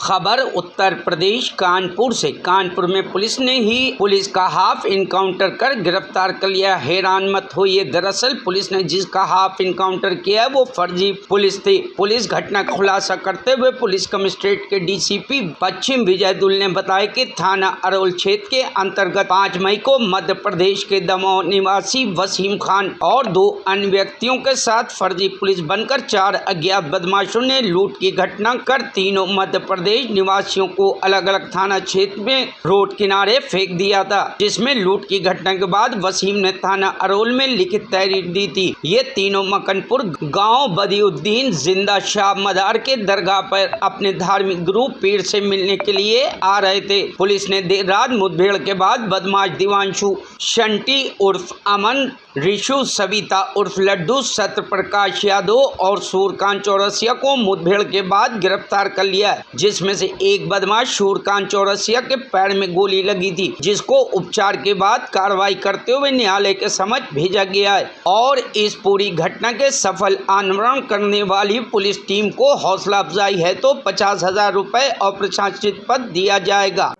खबर उत्तर प्रदेश कानपुर से। कानपुर में पुलिस ने ही पुलिस का हाफ इनकाउंटर कर गिरफ्तार कर लिया। हैरान मत होइए, दरअसल पुलिस ने जिसका हाफ इनकाउंटर किया है वो फर्जी पुलिस थी। पुलिस घटना का खुलासा करते हुए पुलिस कमिश्नरेट के डीसीपी पश्चिम विजय दुल ने बताया कि थाना अरोल क्षेत्र के अंतर्गत 5 मई को मध्य प्रदेश के दमोह निवासी वसीम खान और 2 अन्य व्यक्तियों के साथ फर्जी पुलिस बनकर 4 अज्ञात बदमाशों ने लूट की घटना कर तीनों मध्य प्रदेश निवासियों को अलग अलग थाना क्षेत्र में रोड किनारे फेंक दिया था, जिसमें लूट की घटना के बाद वसीम ने थाना अरोल में लिखित तहरीर दी थी। ये तीनों मकनपुर गांव बदियुद्दीन जिंदा शाह मदार के दरगाह पर अपने धार्मिक गुरु पीर से मिलने के लिए आ रहे थे। पुलिस ने देर रात मुठभेड़ के बाद बदमाश दिवांशु शंटी उर्फ अमन, रिशु सविता उर्फ लड्डू, सत्य प्रकाश यादव और सूरकांत चौरसिया को मुठभेड़ के बाद गिरफ्तार कर लिया है, जिसमें से एक बदमाश सूरकांत चौरसिया के पैर में गोली लगी थी, जिसको उपचार के बाद कार्रवाई करते हुए न्यायालय के समक्ष भेजा गया है। और इस पूरी घटना के सफल अनावरण करने वाली पुलिस टीम को हौसला अफजाई है तो 50,000 रुपए और प्रशंसित पद दिया जाएगा।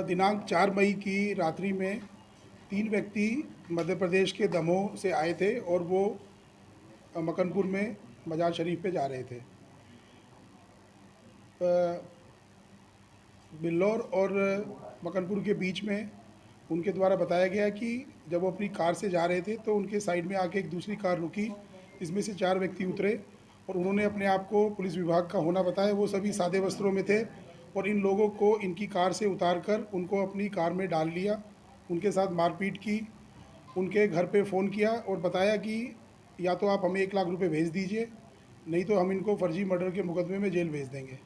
दिनांक 4 मई की रात्रि में 3 व्यक्ति मध्य प्रदेश के दमोह से आए थे और वो मकनपुर में मजार शरीफ पे जा रहे थे। बिल्लौर और मकनपुर के बीच में उनके द्वारा बताया गया कि जब वो अपनी कार से जा रहे थे तो उनके साइड में आके एक दूसरी कार रुकी, इसमें से 4 व्यक्ति उतरे और उन्होंने अपने आप को पुलिस विभाग का होना बताया। वो सभी सादे वस्त्रों में थे और इन लोगों को इनकी कार से उतारकर उनको अपनी कार में डाल लिया, उनके साथ मारपीट की, उनके घर पे फ़ोन किया और बताया कि या तो आप हमें 1 लाख रुपए भेज दीजिए, नहीं तो हम इनको फर्जी मर्डर के मुकदमे में जेल भेज देंगे।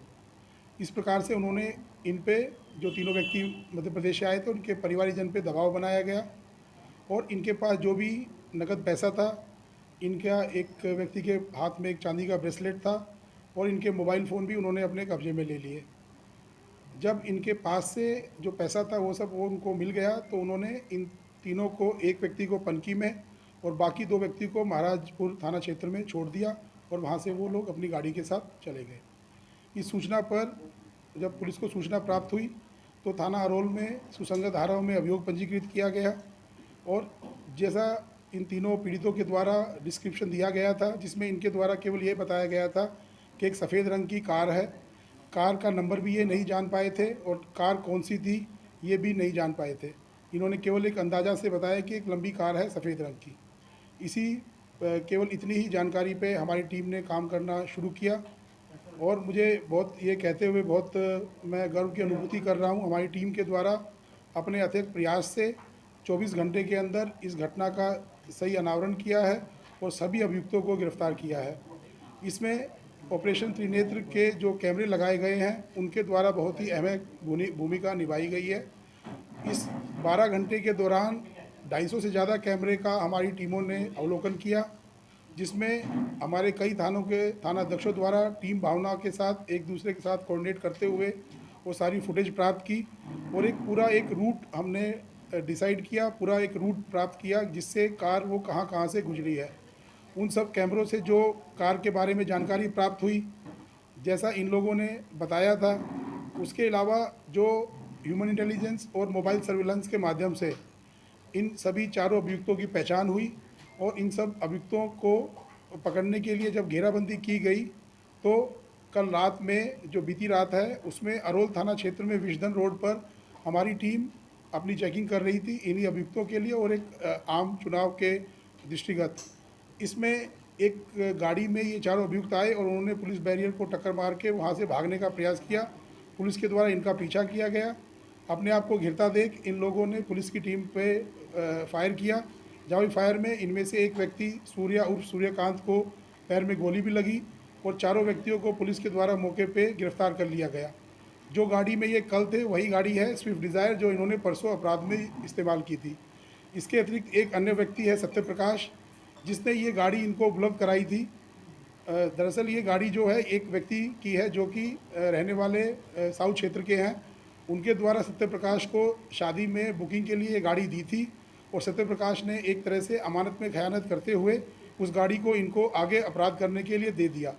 इस प्रकार से उन्होंने इन पे, जो तीनों व्यक्ति मध्य प्रदेश से आए थे, उनके परिवारजन पे दबाव बनाया गया और इनके पास जो भी नकद पैसा था, इनका एक व्यक्ति के हाथ में एक चांदी का ब्रेसलेट था और इनके मोबाइल फ़ोन भी उन्होंने अपने कब्जे में ले लिए। जब इनके पास से जो पैसा था वो उनको मिल गया तो उन्होंने इन तीनों को, एक व्यक्ति को पनकी में और बाकी 2 व्यक्ति को महाराजपुर थाना क्षेत्र में छोड़ दिया और वहाँ से वो लोग अपनी गाड़ी के साथ चले गए। इस सूचना पर जब पुलिस को सूचना प्राप्त हुई तो थाना अरोल में सुसंगत धाराओं में अभियोग पंजीकृत किया गया और जैसा इन तीनों पीड़ितों के द्वारा डिस्क्रिप्शन दिया गया था, जिसमें इनके द्वारा केवल ये बताया गया था कि एक सफ़ेद रंग की कार है, कार का नंबर भी ये नहीं जान पाए थे और कार कौन सी थी ये भी नहीं जान पाए थे। इन्होंने केवल एक अंदाज़ा से बताया कि एक लंबी कार है सफ़ेद रंग की। केवल इतनी ही जानकारी पे हमारी टीम ने काम करना शुरू किया और मुझे बहुत ये कहते हुए बहुत मैं गर्व की अनुभूति कर रहा हूँ। हमारी टीम के द्वारा अपने अथक प्रयास से 24 घंटे के अंदर इस घटना का सही अनावरण किया है और सभी अभियुक्तों को गिरफ्तार किया है। इसमें ऑपरेशन त्रिनेत्र के जो कैमरे लगाए गए हैं उनके द्वारा बहुत ही अहम भूमिका निभाई गई है। इस 12 घंटे के दौरान 250 से ज़्यादा कैमरे का हमारी टीमों ने अवलोकन किया, जिसमें हमारे कई थानों के थानाध्यक्षों द्वारा टीम भावना के साथ एक दूसरे के साथ कोऑर्डिनेट करते हुए वो सारी फुटेज प्राप्त की और एक रूट हमने डिसाइड किया, पूरा एक रूट प्राप्त किया जिससे कार वो कहाँ से गुजरी है। उन सब कैमरों से जो कार के बारे में जानकारी प्राप्त हुई, जैसा इन लोगों ने बताया था, उसके अलावा जो ह्यूमन इंटेलिजेंस और मोबाइल सर्विलांस के माध्यम से इन सभी चारों अभियुक्तों की पहचान हुई और इन सब अभियुक्तों को पकड़ने के लिए जब घेराबंदी की गई तो कल रात में, जो बीती रात है, उसमें अरोल थाना क्षेत्र में विजडन रोड पर हमारी टीम अपनी चेकिंग कर रही थी इन्हीं अभियुक्तों के लिए और एक आम चुनाव के दृष्टिगत। इसमें एक गाड़ी में ये चारों अभियुक्त आए और उन्होंने पुलिस बैरियर को टक्कर मार के वहाँ से भागने का प्रयास किया। पुलिस के द्वारा इनका पीछा किया गया। अपने आप को घिरता देख इन लोगों ने पुलिस की टीम पे फायर किया। जवाबी फायर में इनमें से एक व्यक्ति सूर्या उर्फ सूर्यकांत को पैर में गोली भी लगी और चारों व्यक्तियों को पुलिस के द्वारा मौके पे गिरफ्तार कर लिया गया। जो गाड़ी में ये कल थे वही गाड़ी है स्विफ्ट डिज़ायर जो इन्होंने परसों अपराध में इस्तेमाल की थी। इसके अतिरिक्त एक अन्य व्यक्ति है सत्य प्रकाश, जिसने ये गाड़ी इनको उपलब्ध कराई थी। दरअसल ये गाड़ी जो है एक व्यक्ति की है जो कि रहने वाले साउथ क्षेत्र के हैं। उनके द्वारा सत्य प्रकाश को शादी में बुकिंग के लिए ये गाड़ी दी थी और सत्य प्रकाश ने एक तरह से अमानत में खयानत करते हुए उस गाड़ी को इनको आगे अपराध करने के लिए दे दिया।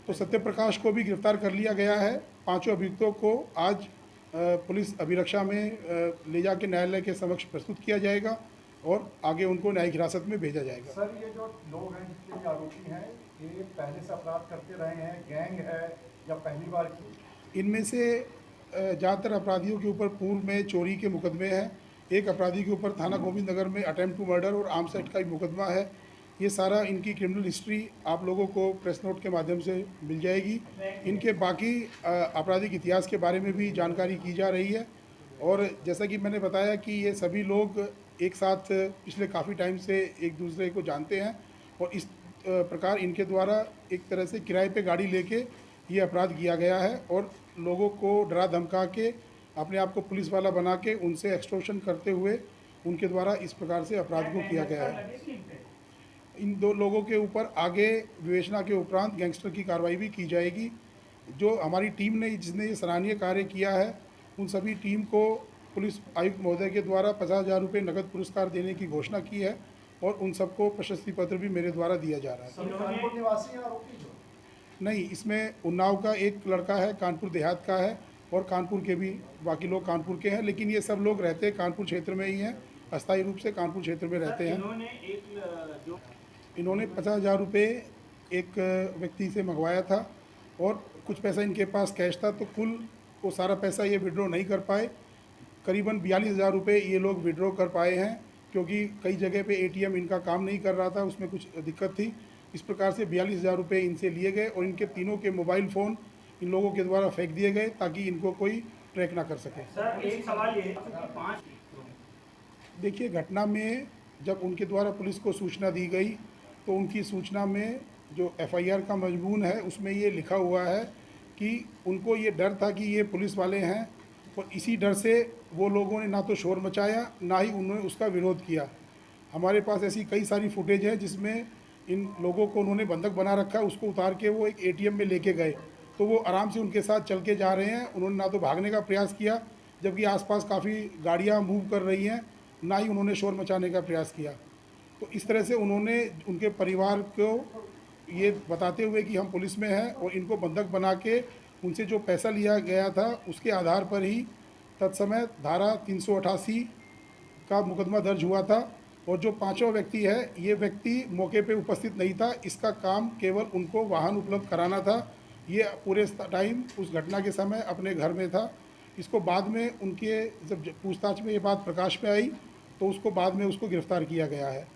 तो सत्य प्रकाश को भी गिरफ्तार कर लिया गया है। पांचों अभियुक्तों को आज पुलिस अभिरक्षा में ले जाके न्यायालय के समक्ष प्रस्तुत किया जाएगा और आगे उनको न्यायिक हिरासत में भेजा जाएगा। सर, ये जो लोग हैं, जितने भी आरोपी हैं, ये पहले से अपराध करते रहे हैं, गैंग है या पहली बार की? इनमें से ज़्यादातर अपराधियों के ऊपर पूर्व में चोरी के मुकदमे हैं। एक अपराधी के ऊपर थाना गोविंद नगर में अटेम्प्ट टू मर्डर और आर्म्स एक्ट का भी मुकदमा है। ये सारा इनकी क्रिमिनल हिस्ट्री आप लोगों को प्रेस नोट के माध्यम से मिल जाएगी। इनके बाकी आपराधिक इतिहास के बारे में भी जानकारी की जा रही है। और जैसा कि मैंने बताया कि ये सभी लोग एक साथ पिछले काफ़ी टाइम से एक दूसरे को जानते हैं और इस प्रकार इनके द्वारा एक तरह से किराए पे गाड़ी लेके ये अपराध किया गया है और लोगों को डरा धमका के अपने आप को पुलिस वाला बना के उनसे एक्सटॉर्शन करते हुए उनके द्वारा इस प्रकार से अपराध को किया गया है। इन दो लोगों के ऊपर आगे विवेचना के उपरांत गैंगस्टर की कार्रवाई भी की जाएगी। जो हमारी टीम ने जिसने ये सराहनीय कार्य किया है, उन सभी टीम को पुलिस आयुक्त महोदय के द्वारा 50,000 रुपये नकद पुरस्कार देने की घोषणा की है और उन सबको प्रशस्ति पत्र भी मेरे द्वारा दिया जा रहा है। सभी कानपुर निवासी हैं आरोपी जो? नहीं, इसमें उन्नाव का एक लड़का है, कानपुर देहात का है और कानपुर के भी बाकी लोग कानपुर के हैं, लेकिन ये सब लोग रहते कानपुर क्षेत्र में ही हैं, अस्थायी रूप से कानपुर क्षेत्र में रहते हैं। इन्होंने 50,000 रुपये एक व्यक्ति से मंगवाया था और कुछ पैसा इनके पास कैश था, तो कुल वो सारा पैसा ये विड्रॉ नहीं कर पाए। करीबन 42,000 रुपये ये लोग विड्रॉ कर पाए हैं, क्योंकि कई जगह पे एटीएम इनका काम नहीं कर रहा था, उसमें कुछ दिक्कत थी। इस प्रकार से 42,000 रुपये इनसे लिए गए और इनके तीनों के मोबाइल फ़ोन इन लोगों के द्वारा फेंक दिए गए ताकि इनको कोई ट्रैक ना कर सके। सर, एक सवाल ये है कि 5 देखिए, घटना में जब उनके द्वारा पुलिस को सूचना दी गई तो उनकी सूचना में जो एफआईआर का मजमून है उसमें ये लिखा हुआ है कि उनको ये डर था कि ये पुलिस वाले हैं और इसी डर से वो लोगों ने ना तो शोर मचाया ना ही उन्होंने उसका विरोध किया। हमारे पास ऐसी कई सारी फुटेज है जिसमें इन लोगों को उन्होंने बंधक बना रखा है, उसको उतार के वो एक एटीएम में लेके गए तो वो आराम से उनके साथ चल के जा रहे हैं। उन्होंने ना तो भागने का प्रयास किया, जबकि आसपास काफ़ी गाड़ियाँ मूव कर रही हैं, ना ही उन्होंने शोर मचाने का प्रयास किया। तो इस तरह से उन्होंने उनके परिवार को ये बताते हुए कि हम पुलिस में हैं और इनको बंधक बना के उनसे जो पैसा लिया गया था उसके आधार पर ही तत्समय धारा 388 का मुकदमा दर्ज हुआ था। और जो पांचों व्यक्ति है, ये व्यक्ति मौके पे उपस्थित नहीं था, इसका काम केवल उनको वाहन उपलब्ध कराना था। ये पूरे टाइम उस घटना के समय अपने घर में था। इसको बाद में उनके जब पूछताछ में ये बात प्रकाश में आई तो उसको बाद में उसको गिरफ्तार किया गया है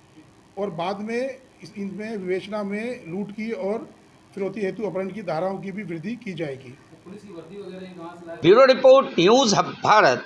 और बाद में इनमें विवेचना में लूट की और फिरौती हेतु अपहरण की धाराओं की भी वृद्धि की जाएगी। Bureau report, news hub Bharat.